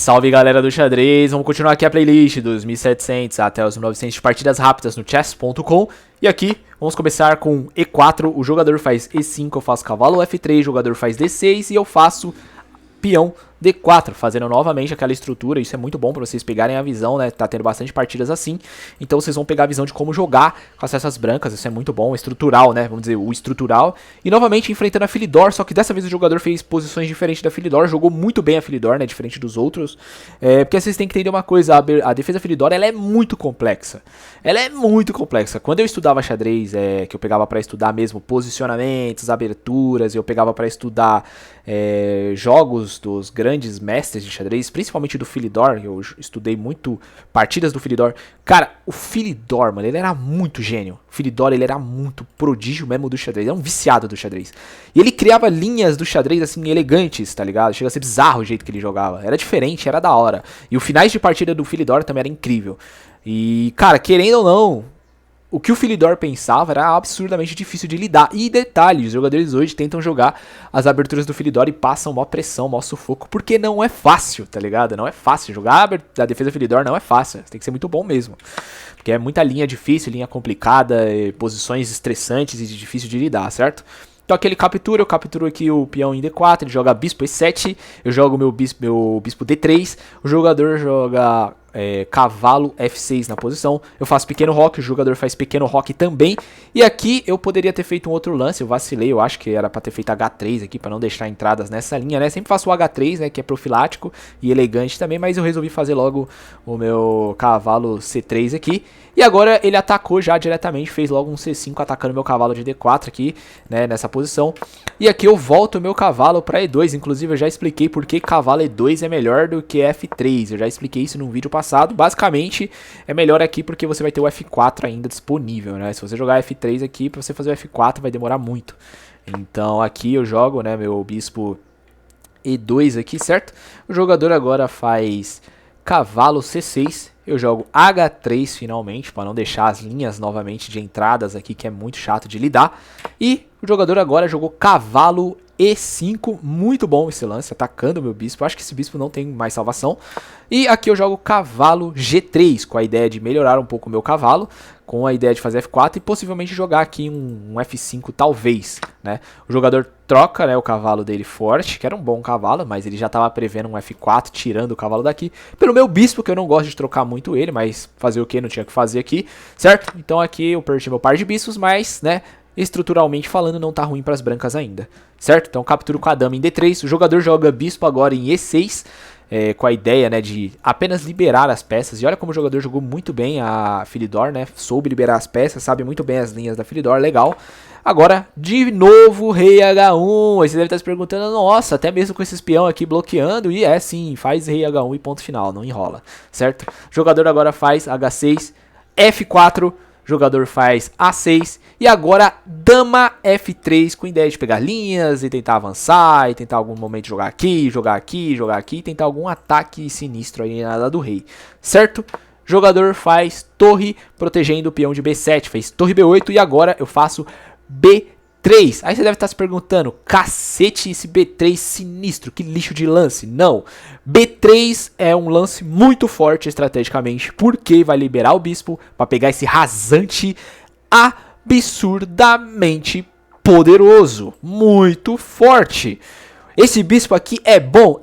Salve galera do xadrez, vamos continuar aqui a playlist dos 1700 até os 1900 de partidas rápidas no chess.com. E aqui vamos começar com E4, o jogador faz E5, eu faço cavalo F3, o jogador faz D6 e eu faço peão D4, fazendo novamente aquela estrutura. Isso é muito bom para vocês pegarem a visão, né? Tá tendo bastante partidas assim, então vocês vão pegar a visão de como jogar com as peças brancas. Isso é muito bom, estrutural, né? Vamos dizer, o estrutural. E novamente enfrentando a Philidor, só que dessa vez o jogador fez posições diferentes da Philidor, jogou muito bem a Philidor, né? Diferente dos outros. Porque vocês têm que entender uma coisa, a defesa Philidor, ela é muito complexa. Ela é muito complexa. Quando eu estudava xadrez, que eu pegava para estudar mesmo posicionamentos, aberturas, eu pegava para estudar jogos dos grandes mestres de xadrez, principalmente do Philidor. Eu estudei muito partidas do Philidor. Cara, o Philidor, mano, ele era muito gênio. O Philidor, ele era muito prodígio mesmo do xadrez. Ele era um viciado do xadrez. E ele criava linhas do xadrez, assim, elegantes, tá ligado? Chega a ser bizarro o jeito que ele jogava. Era diferente, era da hora. E o finais de partida do Philidor também era incrível. E, cara, querendo ou não, o que o Philidor pensava era absurdamente difícil de lidar. E detalhe, os jogadores hoje tentam jogar as aberturas do Philidor e passam mó pressão, mó sufoco, porque não é fácil, tá ligado? Não é fácil. Jogar a defesa do Philidor não é fácil. Tem que ser muito bom mesmo. Porque é muita linha difícil, linha complicada, posições estressantes e difícil de lidar, certo? Então aqui ele captura, eu capturo aqui o peão em D4, ele joga bispo E7, eu jogo meu bispo D3, o jogador joga cavalo F6 na posição, eu faço pequeno roque, o jogador faz pequeno roque também, e aqui eu poderia ter feito um outro lance, eu vacilei, eu acho que era pra ter feito H3 aqui, pra não deixar entradas nessa linha, né, sempre faço o H3, né, que é profilático e elegante também, mas eu resolvi fazer logo o meu cavalo C3 aqui, e agora ele atacou já diretamente, fez logo um C5 atacando meu cavalo de D4 aqui, né, nessa posição. E aqui eu volto o meu cavalo para E2, inclusive eu já expliquei por que cavalo E2 é melhor do que F3, eu já expliquei isso num vídeo passado. Basicamente é melhor aqui porque você vai ter o F4 ainda disponível, né, se você jogar F3 aqui, para você fazer o F4 vai demorar muito. Então aqui eu jogo, né, meu bispo E2 aqui, certo? O jogador agora faz cavalo C6, eu jogo H3 finalmente, para não deixar as linhas novamente de entradas aqui, que é muito chato de lidar. E o jogador agora jogou cavalo E5, muito bom esse lance, atacando o meu bispo. Acho que esse bispo não tem mais salvação. E aqui eu jogo cavalo G3, com a ideia de melhorar um pouco o meu cavalo, com a ideia de fazer F4 e possivelmente jogar aqui um F5 talvez, né? O jogador troca, né, o cavalo dele forte, que era um bom cavalo, mas ele já estava prevendo um F4, tirando o cavalo daqui, pelo meu bispo, que eu não gosto de trocar muito ele, mas fazer o que? Não tinha que fazer aqui, certo? Então aqui eu perdi meu par de bispos, mas, né, estruturalmente falando, não tá ruim para as brancas ainda, certo? Então capturo com a dama em D3, o jogador joga bispo agora em E6, com a ideia, né, de apenas liberar as peças. E olha como o jogador jogou muito bem a Philidor, né, soube liberar as peças, sabe muito bem as linhas da Philidor, legal. Agora, de novo, rei H1, aí você deve estar se perguntando, nossa, até mesmo com esse espião aqui bloqueando, e sim, faz rei H1 e ponto final, não enrola, certo? O jogador agora faz H6, F4, jogador faz A6 e agora dama F3 com ideia de pegar linhas e tentar avançar e tentar algum momento jogar aqui, jogar aqui, jogar aqui e tentar algum ataque sinistro aí na ala do rei, certo? Jogador faz torre protegendo o peão de B7, fez torre B8 e agora eu faço B3. Aí você deve estar se perguntando, cacete, esse B3 sinistro, que lixo de lance. Não, B3 é um lance muito forte estrategicamente, porque vai liberar o bispo para pegar esse rasante absurdamente poderoso, muito forte. Esse bispo aqui é bom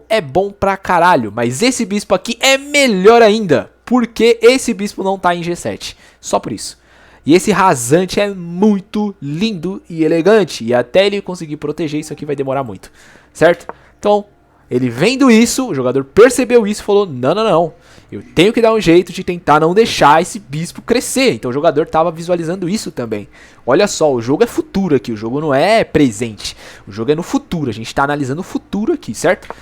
pra caralho, mas esse bispo aqui é melhor ainda, porque esse bispo não tá em G7, só por isso. E esse rasante é muito lindo e elegante. E até ele conseguir proteger isso aqui vai demorar muito. Certo? Então, ele vendo isso, o jogador percebeu isso e falou, não, não, não. Eu tenho que dar um jeito de tentar não deixar esse bispo crescer. Então o jogador estava visualizando isso também. Olha só, o jogo é futuro aqui. O jogo não é presente. O jogo é no futuro. A gente está analisando o futuro aqui, certo?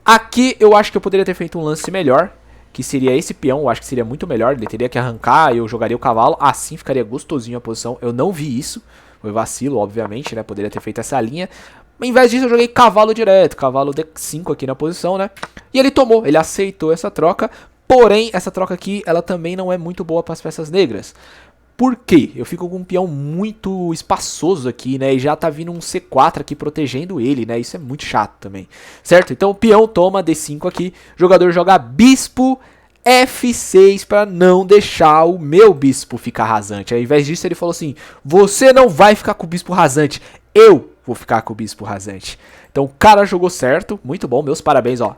Aqui eu acho que eu poderia ter feito um lance melhor, que seria esse peão, eu acho que seria muito melhor, ele teria que arrancar, eu jogaria o cavalo, assim ficaria gostosinho a posição, eu não vi isso, foi vacilo, obviamente, né, poderia ter feito essa linha, mas em vez disso eu joguei cavalo direto, cavalo D5 aqui na posição, né, e ele tomou, ele aceitou essa troca, porém, essa troca aqui, ela também não é muito boa para as peças negras, Por quê? Eu fico com um peão muito espaçoso aqui, né? E já tá vindo um C4 aqui protegendo ele, né? Isso é muito chato também, certo? Então o peão toma D5 aqui, o jogador joga bispo F6 para não deixar o meu bispo ficar rasante. Ao invés disso ele falou assim, você não vai ficar com o bispo rasante, eu vou ficar com o bispo rasante. Então o cara jogou certo, muito bom, meus parabéns, ó.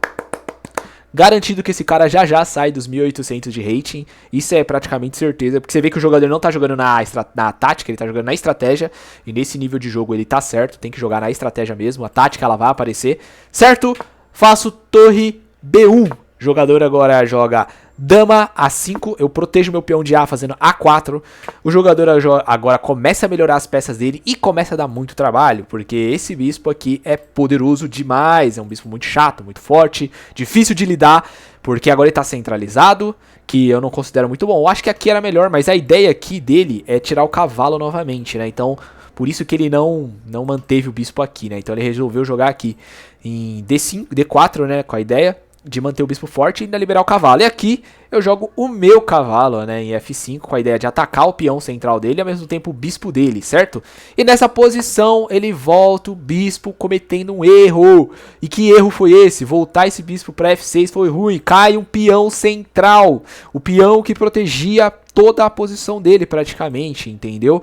Garantido que esse cara já sai dos 1800 de rating. Isso é praticamente certeza, porque você vê que o jogador não tá jogando na tática, ele tá jogando na estratégia. E nesse nível de jogo ele tá certo, tem que jogar na estratégia mesmo. A tática ela vai aparecer, certo? Faço torre B1. O jogador agora joga dama A5, eu protejo meu peão de A fazendo A4. O jogador agora começa a melhorar as peças dele e começa a dar muito trabalho, porque esse bispo aqui é poderoso demais, é um bispo muito chato, muito forte, difícil de lidar, porque agora ele tá centralizado, que eu não considero muito bom. Eu acho que aqui era melhor, mas a ideia aqui dele é tirar o cavalo novamente, né? Então, por isso que ele não manteve o bispo aqui, né? Então ele resolveu jogar aqui em D5, D4, né, com a ideia de manter o bispo forte e ainda liberar o cavalo. E aqui eu jogo o meu cavalo, né, em F5, com a ideia de atacar o peão central dele e ao mesmo tempo o bispo dele, certo? E nessa posição ele volta o bispo cometendo um erro. E que erro foi esse? Voltar esse bispo para F6 foi ruim. Cai um peão central. O peão que protegia toda a posição dele praticamente, entendeu?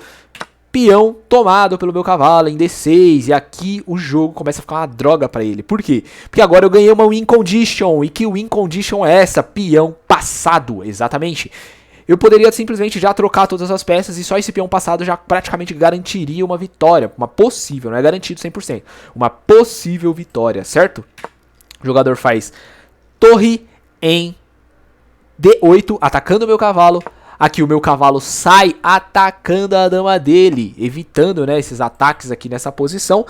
Peão tomado pelo meu cavalo em D6, e aqui o jogo começa a ficar uma droga pra ele. Por quê? Porque agora eu ganhei uma win condition, e que win condition é essa? Peão passado, exatamente. Eu poderia simplesmente já trocar todas as peças e só esse peão passado já praticamente garantiria uma vitória, uma possível, não é garantido 100%, uma possível vitória, certo? O jogador faz torre em D8, atacando o meu cavalo. Aqui o meu cavalo sai atacando a dama dele, evitando, né, esses ataques aqui nessa posição.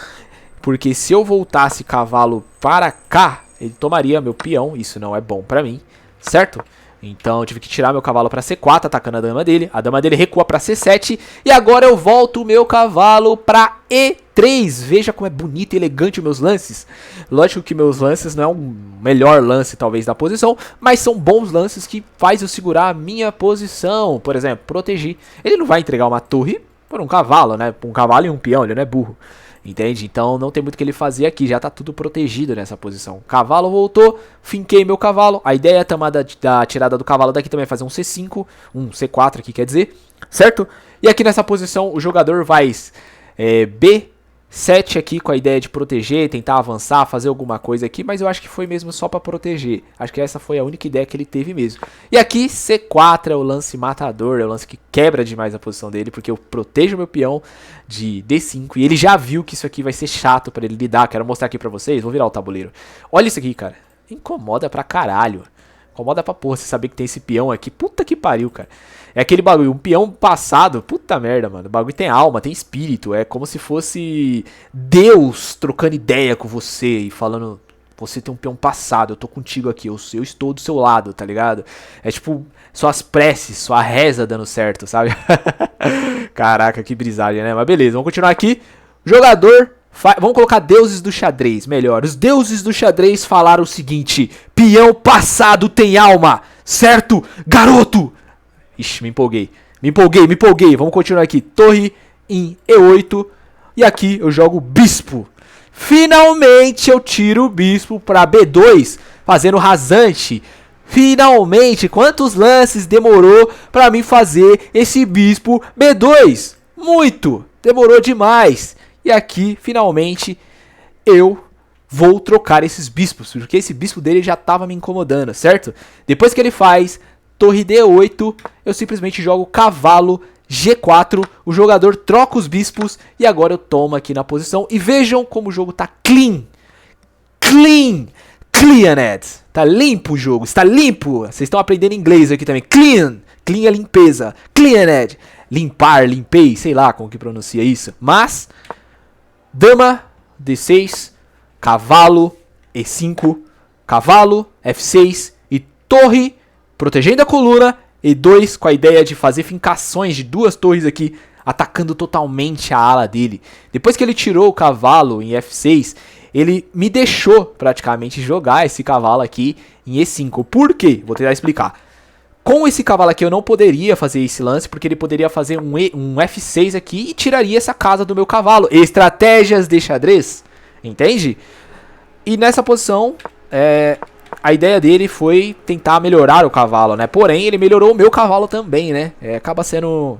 Porque se eu voltasse cavalo para cá, ele tomaria meu peão, isso não é bom pra mim, certo? Então eu tive que tirar meu cavalo para C4, atacando a dama dele recua para C7, e agora eu volto o meu cavalo para E3, veja como é bonito e elegante os meus lances. Lógico que meus lances não é o melhor lance talvez da posição, mas são bons lances que faz eu segurar a minha posição. Por exemplo, proteger, ele não vai entregar uma torre por um cavalo, né, um cavalo e um peão, ele não é burro. Entende? Então não tem muito o que ele fazer aqui, já tá tudo protegido nessa posição. Cavalo voltou, finquei meu cavalo. A ideia também da tirada do cavalo daqui também é fazer um C5, um C4 aqui quer dizer, certo? E aqui nessa posição o jogador vai B7 aqui com a ideia de proteger, tentar avançar, fazer alguma coisa aqui, mas eu acho que foi mesmo só pra proteger. Acho que essa foi a única ideia que ele teve mesmo. E aqui C4 é o lance matador, é o lance que quebra demais a posição dele, porque eu protejo meu peão de D5 e ele já viu que isso aqui vai ser chato pra ele lidar. Quero mostrar aqui pra vocês, vou virar o tabuleiro. Olha isso aqui, cara, incomoda pra caralho. Incomoda pra porra você saber que tem esse peão aqui. Puta que pariu, cara. É aquele bagulho, um peão passado. Puta merda, mano. O bagulho tem alma, tem espírito. É como se fosse Deus trocando ideia com você e falando: você tem um peão passado, eu tô contigo aqui, eu estou do seu lado, tá ligado? É tipo, suas preces, sua reza dando certo, sabe? Caraca, que brisagem, né? Mas beleza, vamos continuar aqui. Jogador... Vamos colocar deuses do xadrez, melhor. Os deuses do xadrez falaram o seguinte: peão passado tem alma, certo, garoto? Ixi, me empolguei. Vamos continuar aqui. Torre em E8. E aqui eu jogo bispo. Finalmente eu tiro o bispo para B2, fazendo rasante. Finalmente, quantos lances demorou para mim fazer esse bispo B2? Muito, demorou demais. E aqui, finalmente, eu vou trocar esses bispos, porque esse bispo dele já estava me incomodando, certo? Depois que ele faz torre D8, eu simplesmente jogo cavalo G4, o jogador troca os bispos e agora eu tomo aqui na posição. E vejam como o jogo tá clean. Cleaned. Tá limpo o jogo, está limpo. Vocês estão aprendendo inglês aqui também. Clean é limpeza. Cleaned. Limpar, limpei, sei lá como que pronuncia isso. Mas... dama, D6, cavalo, E5, cavalo, F6 e torre, protegendo a coluna, E2 com a ideia de fazer fincações de duas torres aqui, atacando totalmente a ala dele. Depois que ele tirou o cavalo em F6, ele me deixou praticamente jogar esse cavalo aqui em E5. Por quê? Vou tentar explicar. Com esse cavalo aqui eu não poderia fazer esse lance, porque ele poderia fazer um F6 aqui e tiraria essa casa do meu cavalo. Estratégias de xadrez, entende? E nessa posição, a ideia dele foi tentar melhorar o cavalo, né? Porém, ele melhorou o meu cavalo também, né? Acaba sendo,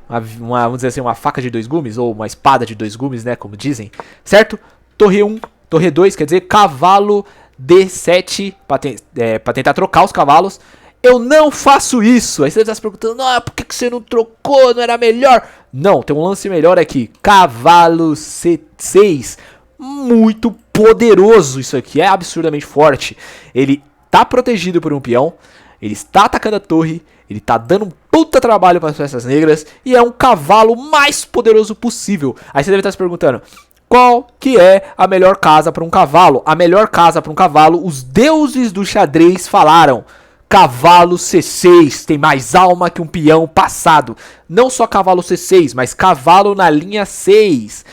vamos dizer assim, uma faca de 2 gumes, ou uma espada de 2 gumes, né? Como dizem, certo? Torre 1, torre 2, quer dizer, cavalo D7, pra tentar trocar os cavalos. Eu não faço isso. Aí você deve estar se perguntando, por que você não trocou? Não era melhor? Não, tem um lance melhor aqui. Cavalo C6. Muito poderoso isso aqui. É absurdamente forte. Ele tá protegido por um peão. Ele está atacando a torre. Ele tá dando um puta trabalho para as peças negras. E é um cavalo mais poderoso possível. Aí você deve estar se perguntando, qual que é a melhor casa para um cavalo? A melhor casa para um cavalo, os deuses do xadrez falaram. Cavalo C6 tem mais alma que um peão passado. Não só cavalo C6, mas cavalo na linha 6.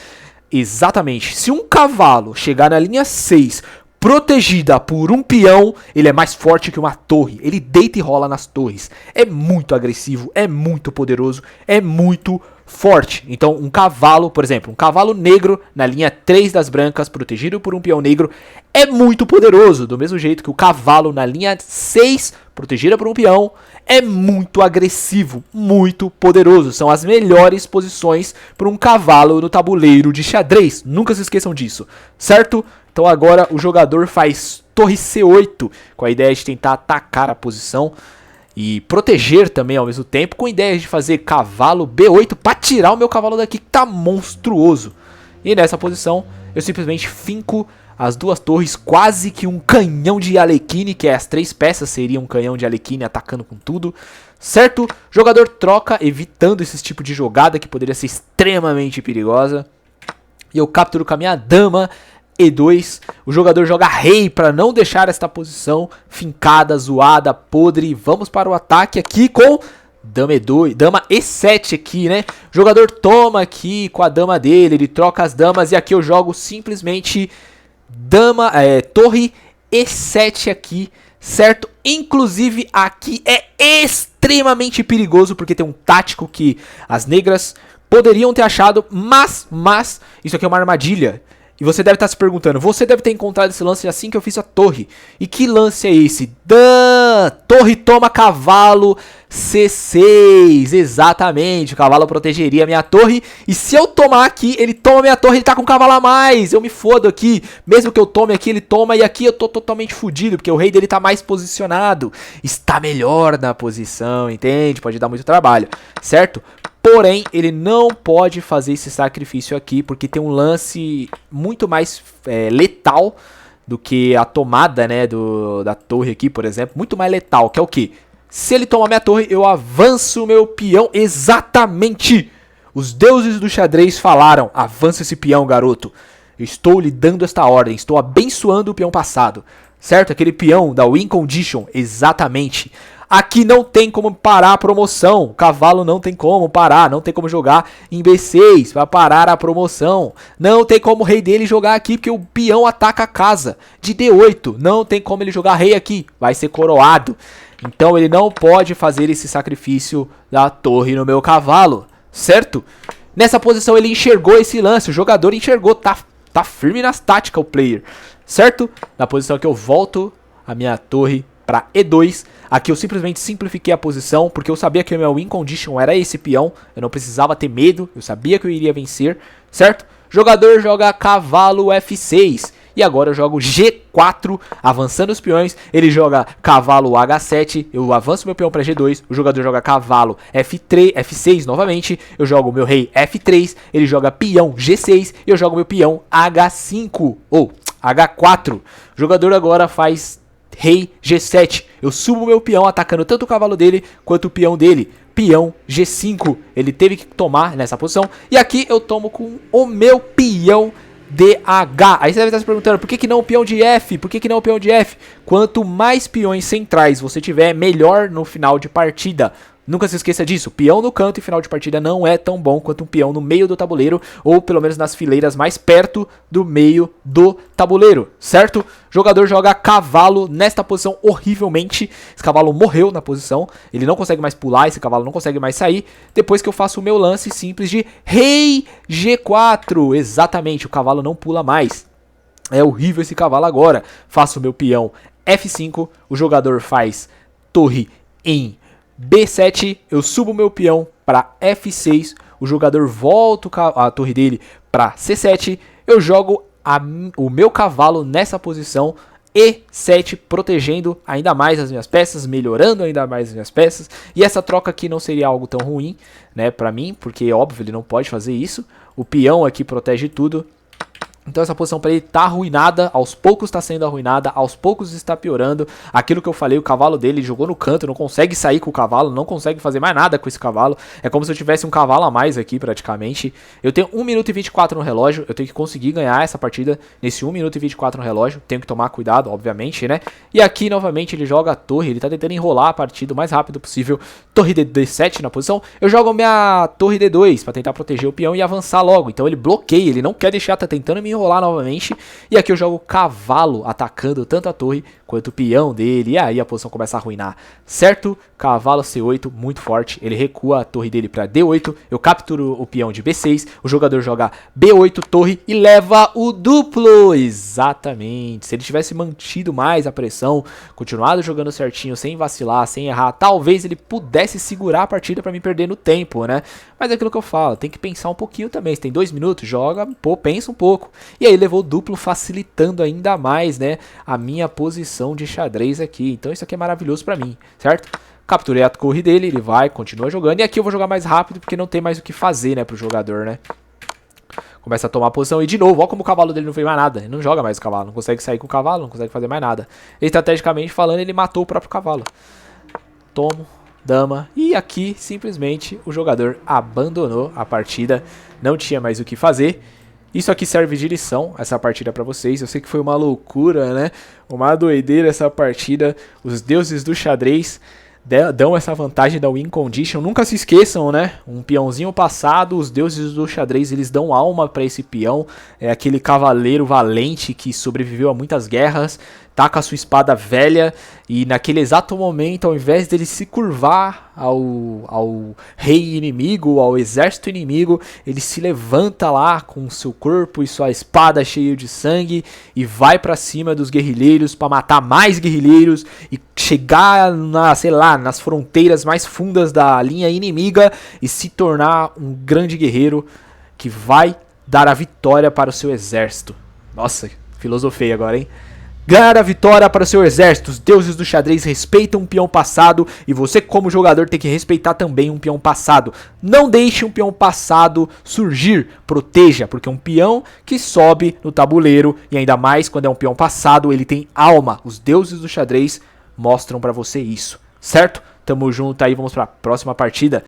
Exatamente. Se um cavalo chegar na linha 6, protegida por um peão, ele é mais forte que uma torre. Ele deita e rola nas torres. É muito agressivo, é muito poderoso, é muito forte. Então um cavalo, por exemplo, um cavalo negro na linha 3 das brancas, protegido por um peão negro, é muito poderoso. Do mesmo jeito que o cavalo na linha 6, protegida por um peão, é muito agressivo, muito poderoso. São as melhores posições para um cavalo no tabuleiro de xadrez. Nunca se esqueçam disso, certo? Então agora o jogador faz torre C8, com a ideia de tentar atacar a posição e proteger também ao mesmo tempo, com a ideia de fazer cavalo B8 para tirar o meu cavalo daqui, que tá monstruoso. E nessa posição eu simplesmente finco as 2 torres, quase que um canhão de Arlequine, que as 3 peças seriam um canhão de Arlequine atacando com tudo, certo? Jogador troca, evitando esse tipo de jogada que poderia ser extremamente perigosa. E eu capturo com a minha dama E2, o jogador joga rei para não deixar esta posição fincada, zoada, podre. Vamos para o ataque aqui com dama E2, dama E7 aqui, né? O jogador toma aqui com a dama dele, ele troca as damas e aqui eu jogo simplesmente torre E7 aqui, certo? Inclusive aqui é extremamente perigoso porque tem um tático que as negras poderiam ter achado, mas isso aqui é uma armadilha. E você deve estar se perguntando, você deve ter encontrado esse lance assim que eu fiz a torre. E que lance é esse? Torre toma cavalo C6. Exatamente, o cavalo protegeria a minha torre. E se eu tomar aqui, ele toma a minha torre, ele tá com um cavalo a mais. Eu me fodo aqui. Mesmo que eu tome aqui, ele toma. E aqui eu tô totalmente fudido, porque o rei dele tá mais posicionado. Está melhor na posição, entende? Pode dar muito trabalho, certo? Porém, ele não pode fazer esse sacrifício aqui, porque tem um lance muito mais letal do que a tomada, né, da torre aqui, por exemplo. Muito mais letal, que é o quê? Se ele tomar minha torre, eu avanço o meu peão. Exatamente! Os deuses do xadrez falaram, avança esse peão, garoto. Eu estou lhe dando esta ordem, estou abençoando o peão passado. Certo? Aquele peão da win condition, exatamente. Aqui não tem como parar a promoção. O cavalo não tem como parar. Não tem como jogar em B6 para parar a promoção. Não tem como o rei dele jogar aqui porque o peão ataca a casa de D8. Não tem como ele jogar rei aqui. Vai ser coroado. Então ele não pode fazer esse sacrifício da torre no meu cavalo. Certo? Nessa posição ele enxergou esse lance. O jogador enxergou. Tá firme nas táticas o player. Certo? Na posição que eu volto a minha torre para E2, aqui eu simplesmente simplifiquei a posição, porque eu sabia que o meu win condition era esse peão, eu não precisava ter medo, eu sabia que eu iria vencer, certo? Jogador joga cavalo F6, e agora eu jogo G4, avançando os peões, ele joga cavalo H7, eu avanço meu peão para G2, o jogador joga cavalo F6 novamente, eu jogo meu rei F3, ele joga peão G6, e eu jogo meu peão H5, ou H4, o jogador agora faz rei G7, eu subo meu peão atacando tanto o cavalo dele quanto o peão dele, peão G5, ele teve que tomar nessa posição, e aqui eu tomo com o meu peão DH, aí você deve estar se perguntando, por que não o peão de F, por que não o peão de F? Quanto mais peões centrais você tiver, melhor no final de partida, Nunca se esqueça disso, peão no canto em final de partida não é tão bom quanto um peão no meio do tabuleiro, ou pelo menos nas fileiras mais perto do meio do tabuleiro, certo? O jogador joga cavalo nesta posição horrivelmente, esse cavalo morreu na posição, ele não consegue mais pular, esse cavalo não consegue mais sair, depois que eu faço o meu lance simples de rei G4, exatamente, o cavalo não pula mais. É horrível esse cavalo agora. Faço o meu peão F5, o jogador faz torre em B7, eu subo o meu peão para F6, o jogador volta a torre dele para C7, eu jogo o meu cavalo nessa posição E7, protegendo ainda mais as minhas peças, melhorando ainda mais as minhas peças, e essa troca aqui não seria algo tão ruim, né, para mim, porque óbvio ele não pode fazer isso, o peão aqui protege tudo. Então essa posição para ele tá arruinada, aos poucos está sendo arruinada, aos poucos está piorando. Aquilo que eu falei, o cavalo dele jogou no canto, não consegue sair com o cavalo, não consegue fazer mais nada com esse cavalo. É como se eu tivesse um cavalo a mais aqui praticamente. Eu tenho 1 minuto e 24 no relógio, eu tenho que conseguir ganhar essa partida nesse 1 minuto e 24 no relógio. Tenho que tomar cuidado, obviamente, né? E aqui novamente ele joga a torre, ele tá tentando enrolar a partida o mais rápido possível. Torre D7 na posição, eu jogo minha torre D2 para tentar proteger o peão e avançar logo. Então ele bloqueia, ele não quer deixar, tá tentando me enrolar novamente, e aqui eu jogo o cavalo atacando tanto a torre quanto o peão dele, e aí a posição começa a arruinar, certo? Cavalo C8, muito forte, ele recua a torre dele para D8, eu capturo o peão de B6, o jogador joga B8 torre e leva o duplo, exatamente. Se ele tivesse mantido mais a pressão, continuado jogando certinho, sem vacilar, sem errar, talvez ele pudesse segurar a partida para me perder no tempo, né? Mas é aquilo que eu falo, tem que pensar um pouquinho também, se tem 2 minutos, joga, pô, pensa um pouco. E aí levou o duplo, facilitando ainda mais, né, a minha posição de xadrez aqui. Então isso aqui é maravilhoso pra mim, certo? Capturei a torre dele, ele vai, continua jogando. E aqui eu vou jogar mais rápido, porque não tem mais o que fazer, né, pro jogador, né? Começa a tomar posição e de novo, ó como o cavalo dele não fez mais nada. Ele não joga mais o cavalo, não consegue sair com o cavalo, não consegue fazer mais nada. Estrategicamente falando, ele matou o próprio cavalo. Tomo, dama, e aqui simplesmente o jogador abandonou a partida. Não tinha mais o que fazer. Isso aqui serve de lição, essa partida pra vocês. Eu sei que foi uma loucura, né? Uma doideira essa partida. Os deuses do xadrez dão essa vantagem da win condition. Nunca se esqueçam, né? Um peãozinho passado, os deuses do xadrez, eles dão alma pra esse peão. É aquele cavaleiro valente que sobreviveu a muitas guerras, tá com a sua espada velha, e naquele exato momento, ao invés dele se curvar ao rei inimigo, ao exército inimigo, ele se levanta lá com seu corpo e sua espada cheia de sangue e vai pra cima dos guerrilheiros para matar mais guerrilheiros e chegar sei lá, nas fronteiras mais fundas da linha inimiga e se tornar um grande guerreiro que vai dar a vitória para o seu exército. Nossa, filosofei agora, hein? Ganhar a vitória para o seu exército. Os deuses do xadrez respeitam um peão passado e você como jogador tem que respeitar também um peão passado. Não deixe um peão passado surgir, proteja, porque é um peão que sobe no tabuleiro e ainda mais quando é um peão passado, ele tem alma. Os deuses do xadrez mostram para você isso, certo? Tamo junto aí, vamos para a próxima partida.